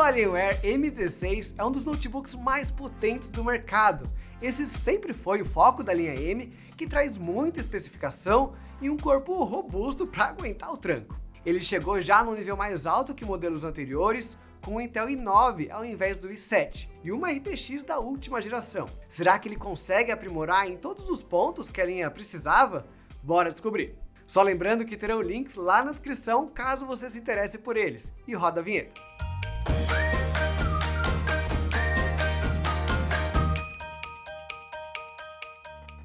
Alienware M16 é um dos notebooks mais potentes do mercado. Esse sempre foi o foco da linha M, que traz muita especificação e um corpo robusto para aguentar o tranco. Ele chegou já no nível mais alto que modelos anteriores, com o Intel i9 ao invés do i7 e uma RTX da última geração. Será que ele consegue aprimorar em todos os pontos que a linha precisava? Bora descobrir! Só lembrando que terão links lá na descrição caso você se interesse por eles. E roda a vinheta!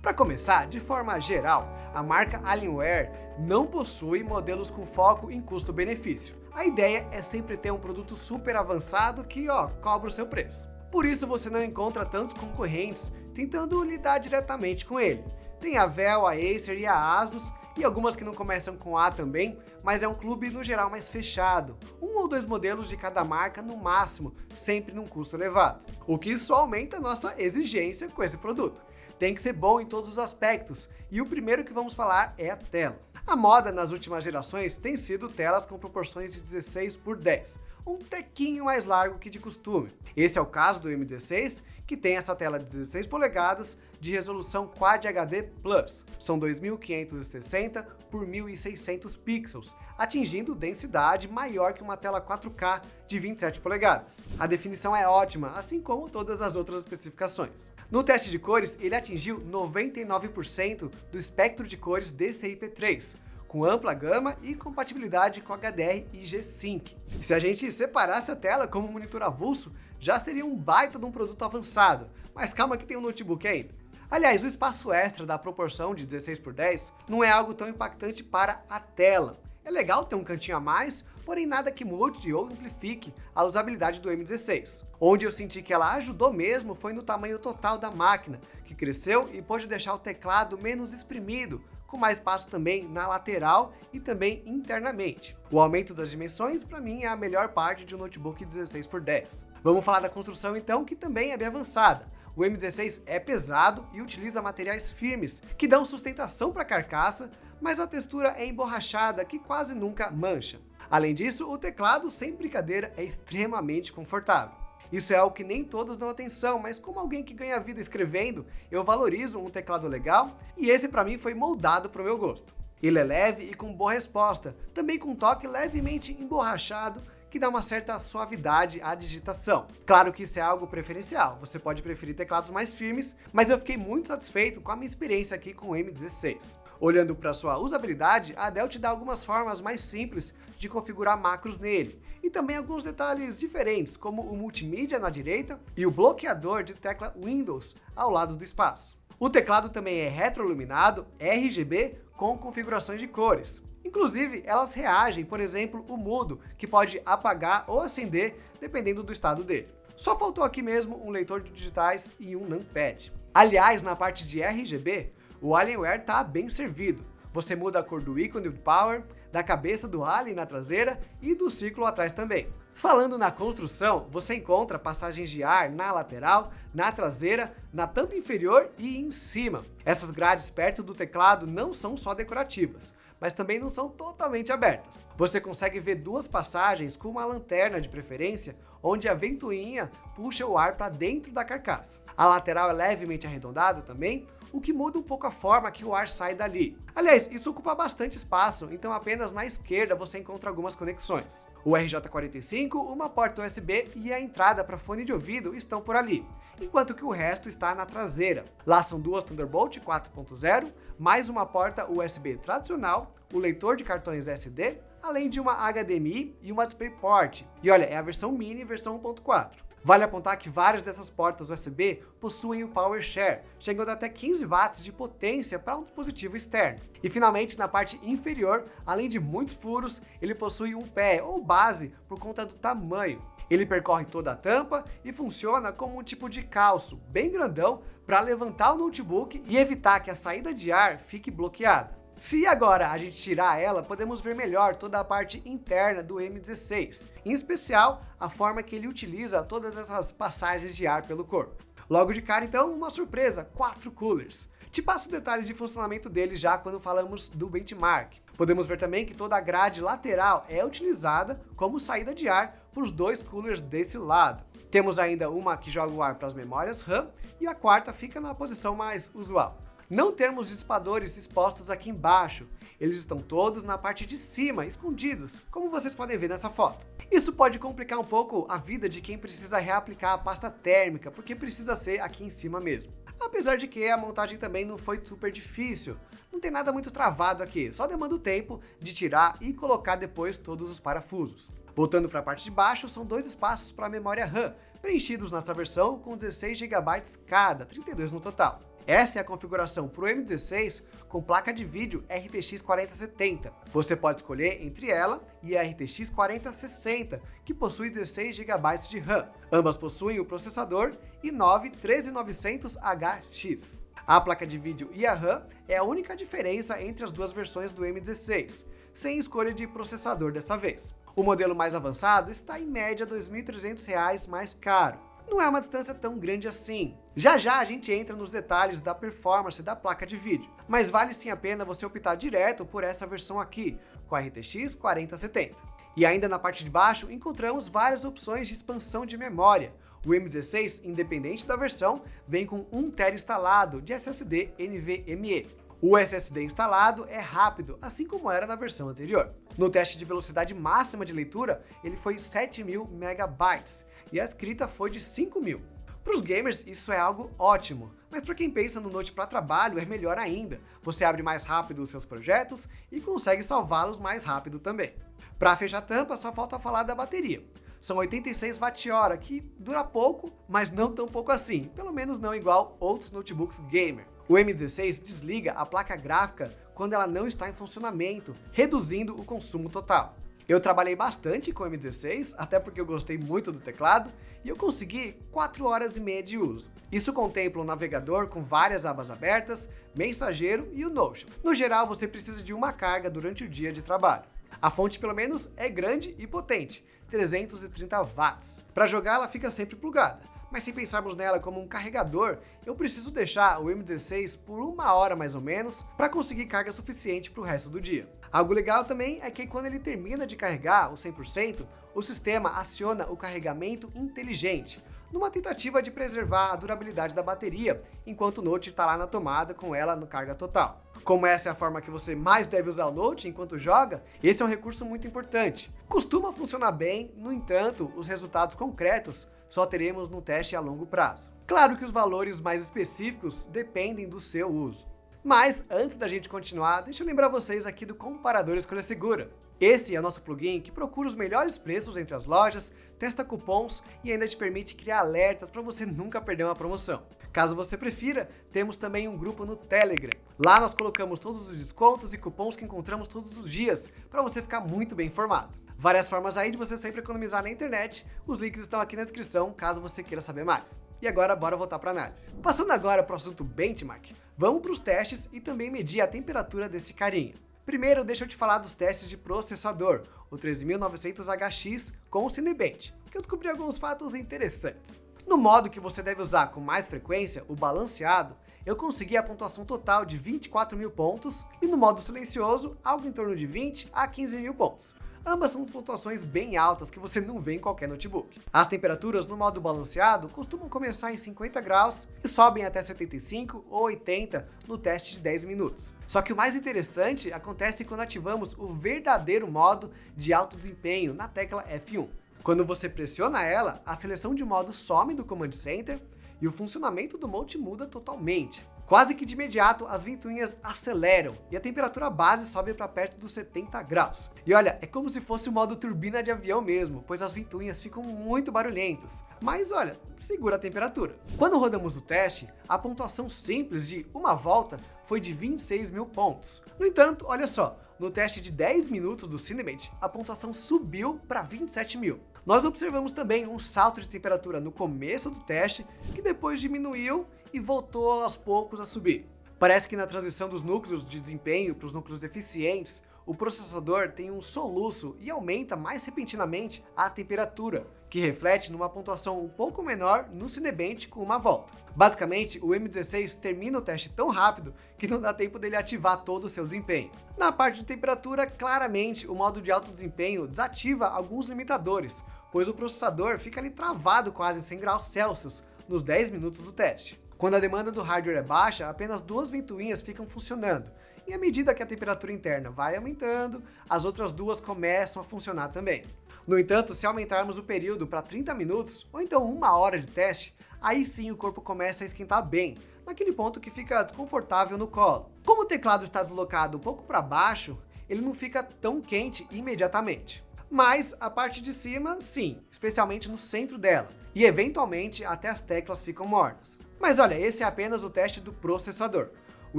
Para começar, de forma geral, a marca Alienware não possui modelos com foco em custo-benefício. A ideia é sempre ter um produto super avançado que, cobra o seu preço. Por isso você não encontra tantos concorrentes tentando lidar diretamente com ele. Tem a VEL, a Acer e a Asus, e algumas que não começam com A também, mas é um clube no geral mais fechado. 1 ou 2 modelos de cada marca no máximo, sempre num custo elevado. O que só aumenta a nossa exigência com esse produto. Tem que ser bom em todos os aspectos, e o primeiro que vamos falar é a tela. A moda nas últimas gerações tem sido telas com proporções de 16:10, um tequinho mais largo que de costume. Esse é o caso do M16, que tem essa tela de 16 polegadas de resolução Quad HD Plus. São 2560 por 1600 pixels, atingindo densidade maior que uma tela 4K de 27 polegadas. A definição é ótima, assim como todas as outras especificações. No teste de cores, ele atingiu 99% do espectro de cores DCI-P3, com ampla gama e compatibilidade com HDR e G-Sync. E se a gente separasse a tela como monitor avulso, já seria um baita de um produto avançado, mas calma que tem um notebook ainda. Aliás, o espaço extra da proporção de 16:10 não é algo tão impactante para a tela. É legal ter um cantinho a mais, porém nada que mude ou amplifique a usabilidade do M16. Onde eu senti que ela ajudou mesmo foi no tamanho total da máquina, que cresceu e pôde deixar o teclado menos espremido, com mais espaço também na lateral e também internamente. O aumento das dimensões, para mim, é a melhor parte de um notebook 16:10. Vamos falar da construção então, que também é bem avançada. O M16 é pesado e utiliza materiais firmes, que dão sustentação para a carcaça, mas a textura é emborrachada, que quase nunca mancha. Além disso, o teclado, sem brincadeira, é extremamente confortável. Isso é algo que nem todos dão atenção, mas como alguém que ganha vida escrevendo, eu valorizo um teclado legal, e esse para mim foi moldado para o meu gosto. Ele é leve e com boa resposta, também com um toque levemente emborrachado, que dá uma certa suavidade à digitação. Claro que isso é algo preferencial, você pode preferir teclados mais firmes, mas eu fiquei muito satisfeito com a minha experiência aqui com o M16. Olhando para sua usabilidade, a Dell te dá algumas formas mais simples de configurar macros nele, e também alguns detalhes diferentes, como o multimídia na direita e o bloqueador de tecla Windows ao lado do espaço. O teclado também é retroiluminado, RGB, com configurações de cores. Inclusive, elas reagem, por exemplo, o mudo, que pode apagar ou acender, dependendo do estado dele. Só faltou aqui mesmo um leitor de digitais e um numpad. Aliás, na parte de RGB, o Alienware está bem servido. Você muda a cor do ícone do Power, da cabeça do Alien na traseira e do círculo atrás também. Falando na construção, você encontra passagens de ar na lateral, na traseira, na tampa inferior e em cima. Essas grades perto do teclado não são só decorativas, mas também não são totalmente abertas. Você consegue ver 2 passagens com uma lanterna de preferência, onde a ventoinha puxa o ar para dentro da carcaça. A lateral é levemente arredondada também, o que muda um pouco a forma que o ar sai dali. Aliás, isso ocupa bastante espaço, então apenas na esquerda você encontra algumas conexões. O RJ45, uma porta USB e a entrada para fone de ouvido estão por ali, enquanto que o resto está na traseira. Lá são 2 Thunderbolt 4.0, mais uma porta USB tradicional, o leitor de cartões SD, além de uma HDMI e uma DisplayPort. E olha, é a versão mini versão 1.4. Vale apontar que várias dessas portas USB possuem o Power Share, chegando até 15 watts de potência para um dispositivo externo. E finalmente, na parte inferior, além de muitos furos, ele possui um pé ou base por conta do tamanho. Ele percorre toda a tampa e funciona como um tipo de calço, bem grandão, para levantar o notebook e evitar que a saída de ar fique bloqueada. Se agora a gente tirar ela, podemos ver melhor toda a parte interna do M16, em especial a forma que ele utiliza todas essas passagens de ar pelo corpo. Logo de cara então, uma surpresa, 4 coolers. Te passo detalhes de funcionamento dele já quando falamos do benchmark. Podemos ver também que toda a grade lateral é utilizada como saída de ar para os dois coolers desse lado. Temos ainda uma que joga o ar para as memórias RAM e a quarta fica na posição mais usual. Não temos dissipadores expostos aqui embaixo, eles estão todos na parte de cima, escondidos, como vocês podem ver nessa foto. Isso pode complicar um pouco a vida de quem precisa reaplicar a pasta térmica, porque precisa ser aqui em cima mesmo. Apesar de que a montagem também não foi super difícil, não tem nada muito travado aqui, só demanda o tempo de tirar e colocar depois todos os parafusos. Voltando para a parte de baixo, são dois espaços para a memória RAM, preenchidos nessa versão com 16 GB cada, 32 no total. Essa é a configuração para o M16 com placa de vídeo RTX 4070. Você pode escolher entre ela e a RTX 4060, que possui 16 GB de RAM. Ambas possuem o processador i9 13900HX. A placa de vídeo e a RAM é a única diferença entre as duas versões do M16, sem escolha de processador dessa vez. O modelo mais avançado está em média R$ 2.300 mais caro. Não é uma distância tão grande assim. Já já a gente entra nos detalhes da performance da placa de vídeo, mas vale sim a pena você optar direto por essa versão aqui, com a RTX 4070. E ainda na parte de baixo encontramos várias opções de expansão de memória. O M16, independente da versão, vem com 1 TB instalado de SSD NVMe. O SSD instalado é rápido, assim como era na versão anterior. No teste de velocidade máxima de leitura, ele foi 7.000 MB e a escrita foi de 5.000. Para os gamers isso é algo ótimo, mas para quem pensa no Note para trabalho é melhor ainda. Você abre mais rápido os seus projetos e consegue salvá-los mais rápido também. Para fechar a tampa, só falta falar da bateria. São 86 Wh, que dura pouco, mas não tão pouco assim, pelo menos não igual outros notebooks gamer. O M16 desliga a placa gráfica quando ela não está em funcionamento, reduzindo o consumo total. Eu trabalhei bastante com o M16, até porque eu gostei muito do teclado, e eu consegui 4 horas e meia de uso. Isso contempla um navegador com várias abas abertas, mensageiro e o Notion. No geral, você precisa de uma carga durante o dia de trabalho. A fonte pelo menos é grande e potente, 330 watts. Para jogar ela fica sempre plugada, mas se pensarmos nela como um carregador, eu preciso deixar o M16 por 1 hora mais ou menos para conseguir carga suficiente para o resto do dia. Algo legal também é que quando ele termina de carregar o 100%, o sistema aciona o carregamento inteligente, numa tentativa de preservar a durabilidade da bateria, enquanto o Note está lá na tomada com ela no carga total. Como essa é a forma que você mais deve usar o Note enquanto joga, esse é um recurso muito importante. Costuma funcionar bem, no entanto, os resultados concretos só teremos no teste a longo prazo. Claro que os valores mais específicos dependem do seu uso. Mas antes da gente continuar, deixa eu lembrar vocês aqui do Comparador Escolha Segura. Esse é o nosso plugin que procura os melhores preços entre as lojas, testa cupons e ainda te permite criar alertas para você nunca perder uma promoção. Caso você prefira, temos também um grupo no Telegram. Lá nós colocamos todos os descontos e cupons que encontramos todos os dias, para você ficar muito bem informado. Várias formas aí de você sempre economizar na internet, os links estão aqui na descrição, caso você queira saber mais. E agora, bora voltar para a análise. Passando agora para o assunto benchmark, vamos para os testes e também medir a temperatura desse carinha. Primeiro, deixa eu te falar dos testes de processador, o 13900HX com o Cinebench, que eu descobri alguns fatos interessantes. No modo que você deve usar com mais frequência, o balanceado, eu consegui a pontuação total de 24.000 pontos e no modo silencioso, algo em torno de 20 a 15.000 pontos. Ambas são pontuações bem altas que você não vê em qualquer notebook. As temperaturas no modo balanceado costumam começar em 50 graus e sobem até 75 ou 80 no teste de 10 minutos. Só que o mais interessante acontece quando ativamos o verdadeiro modo de alto desempenho na tecla F1. Quando você pressiona ela, a seleção de modo some do Command Center e o funcionamento do Note muda totalmente. Quase que de imediato as ventoinhas aceleram e a temperatura base sobe para perto dos 70 graus. E olha, é como se fosse o modo turbina de avião mesmo, pois as ventoinhas ficam muito barulhentas. Mas olha, segura a temperatura. Quando rodamos o teste, a pontuação simples de uma volta foi de 26.000 pontos. No entanto, olha só, no teste de 10 minutos do Cinebench, a pontuação subiu para 27.000. Nós observamos também um salto de temperatura no começo do teste, que depois diminuiu e voltou aos poucos a subir. Parece que na transição dos núcleos de desempenho para os núcleos eficientes, o processador tem um soluço e aumenta mais repentinamente a temperatura, que reflete numa pontuação um pouco menor no Cinebench com uma volta. Basicamente, o M16 termina o teste tão rápido que não dá tempo dele ativar todo o seu desempenho. Na parte de temperatura, claramente, o modo de alto desempenho desativa alguns limitadores, pois o processador fica ali travado quase em 100 graus Celsius nos 10 minutos do teste. Quando a demanda do hardware é baixa, apenas 2 ventoinhas ficam funcionando, e à medida que a temperatura interna vai aumentando, as outras 2 começam a funcionar também. No entanto, se aumentarmos o período para 30 minutos, ou então 1 hora de teste, aí sim o corpo começa a esquentar bem, naquele ponto que fica desconfortável no colo. Como o teclado está deslocado um pouco para baixo, ele não fica tão quente imediatamente. Mas a parte de cima, sim, especialmente no centro dela, e eventualmente até as teclas ficam mornas. Mas olha, esse é apenas o teste do processador. O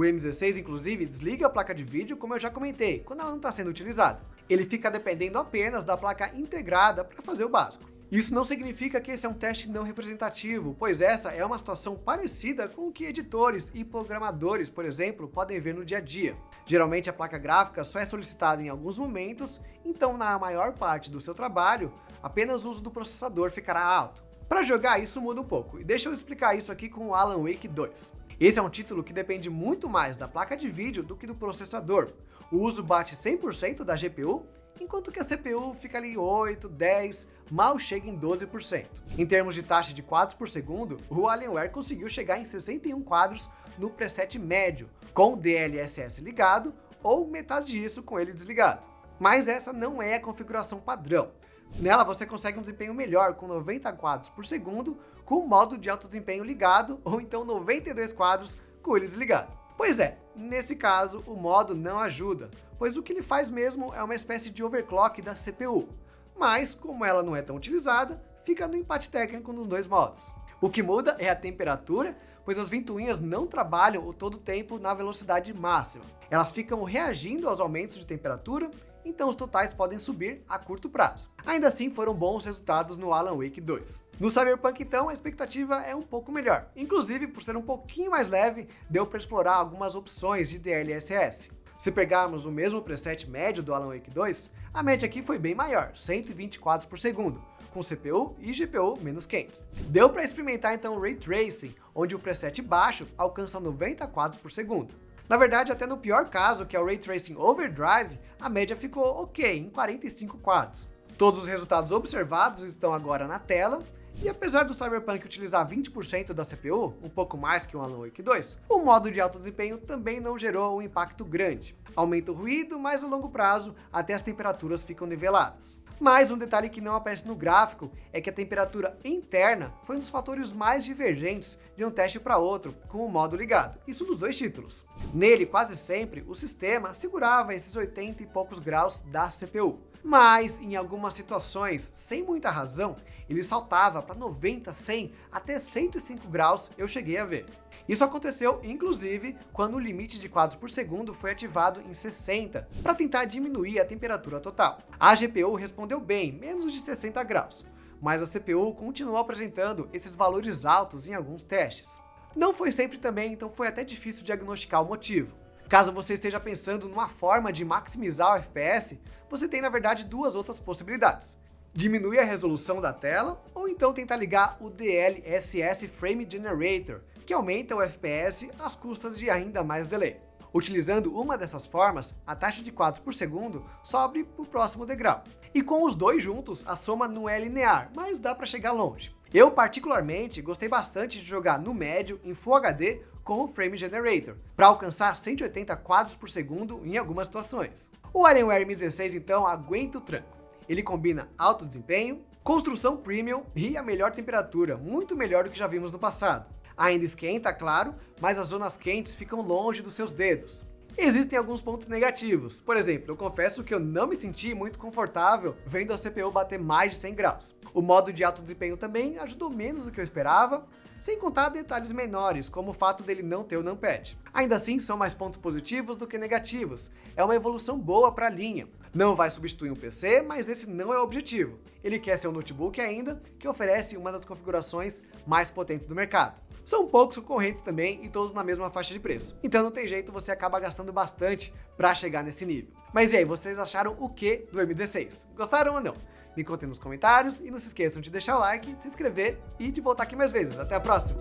M16 inclusive desliga a placa de vídeo, como eu já comentei, quando ela não está sendo utilizada. Ele fica dependendo apenas da placa integrada para fazer o básico. Isso não significa que esse é um teste não representativo, pois essa é uma situação parecida com o que editores e programadores, por exemplo, podem ver no dia a dia. Geralmente a placa gráfica só é solicitada em alguns momentos, então na maior parte do seu trabalho, apenas o uso do processador ficará alto. Para jogar isso muda um pouco, e deixa eu explicar isso aqui com o Alan Wake 2. Esse é um título que depende muito mais da placa de vídeo do que do processador. O uso bate 100% da GPU, enquanto que a CPU fica ali 8, 10, mal chega em 12%. Em termos de taxa de quadros por segundo, o Alienware conseguiu chegar em 61 quadros no preset médio, com o DLSS ligado, ou metade disso com ele desligado. Mas essa não é a configuração padrão. Nela você consegue um desempenho melhor com 90 quadros por segundo, com o modo de alto desempenho ligado, ou então 92 quadros com ele desligado. Pois é, nesse caso o modo não ajuda, pois o que ele faz mesmo é uma espécie de overclock da CPU, mas como ela não é tão utilizada, fica no empate técnico nos dois modos. O que muda é a temperatura, pois as ventoinhas não trabalham o todo o tempo na velocidade máxima. Elas ficam reagindo aos aumentos de temperatura, então os totais podem subir a curto prazo. Ainda assim, foram bons resultados no Alan Wake 2. No Cyberpunk, então, a expectativa é um pouco melhor. Inclusive, por ser um pouquinho mais leve, deu para explorar algumas opções de DLSS. Se pegarmos o mesmo preset médio do Alan Wake 2, a média aqui foi bem maior, 120 quadros por segundo, com CPU e GPU menos quentes. Deu para experimentar então o Ray Tracing, onde o preset baixo alcança 90 quadros por segundo. Na verdade, até no pior caso, que é o Ray Tracing Overdrive, a média ficou ok, em 45 quadros. Todos os resultados observados estão agora na tela, e apesar do Cyberpunk utilizar 20% da CPU, um pouco mais que o Alan Wake 2, o modo de alto desempenho também não gerou um impacto grande. Aumenta o ruído, mas a longo prazo até as temperaturas ficam niveladas. Mas um detalhe que não aparece no gráfico é que a temperatura interna foi um dos fatores mais divergentes de um teste para outro com o modo ligado, isso nos dois títulos. Nele, quase sempre, o sistema segurava esses 80 e poucos graus da CPU. Mas, em algumas situações, sem muita razão, ele saltava para 90, 100, até 105 graus eu cheguei a ver. Isso aconteceu, inclusive, quando o limite de quadros por segundo foi ativado em 60, para tentar diminuir a temperatura total. A GPU respondeu bem, menos de 60 graus, mas a CPU continuou apresentando esses valores altos em alguns testes. Não foi sempre também, então foi até difícil diagnosticar o motivo. Caso você esteja pensando numa forma de maximizar o FPS, você tem na verdade duas outras possibilidades. Diminuir a resolução da tela, ou então tentar ligar o DLSS Frame Generator, que aumenta o FPS às custas de ainda mais delay. Utilizando uma dessas formas, a taxa de quadros por segundo sobe para o próximo degrau. E com os dois juntos, a soma não é linear, mas dá para chegar longe. Eu particularmente gostei bastante de jogar no médio em Full HD com o Frame Generator, para alcançar 180 quadros por segundo em algumas situações. O Alienware M16 então aguenta o tranco. Ele combina alto desempenho, construção premium e a melhor temperatura, muito melhor do que já vimos no passado. Ainda esquenta, claro, mas as zonas quentes ficam longe dos seus dedos. Existem alguns pontos negativos, por exemplo, eu confesso que eu não me senti muito confortável vendo a CPU bater mais de 100 graus. O modo de alto desempenho também ajudou menos do que eu esperava, sem contar detalhes menores, como o fato dele não ter o numpad. Ainda assim, são mais pontos positivos do que negativos. É uma evolução boa para a linha. Não vai substituir um PC, mas esse não é o objetivo. Ele quer ser um notebook ainda, que oferece uma das configurações mais potentes do mercado. São poucos concorrentes também e todos na mesma faixa de preço. Então não tem jeito, você acaba gastando bastante para chegar nesse nível. Mas e aí, vocês acharam o que do M16? Gostaram ou não? Me contem nos comentários e não se esqueçam de deixar o like, de se inscrever e de voltar aqui mais vezes. Até a próxima!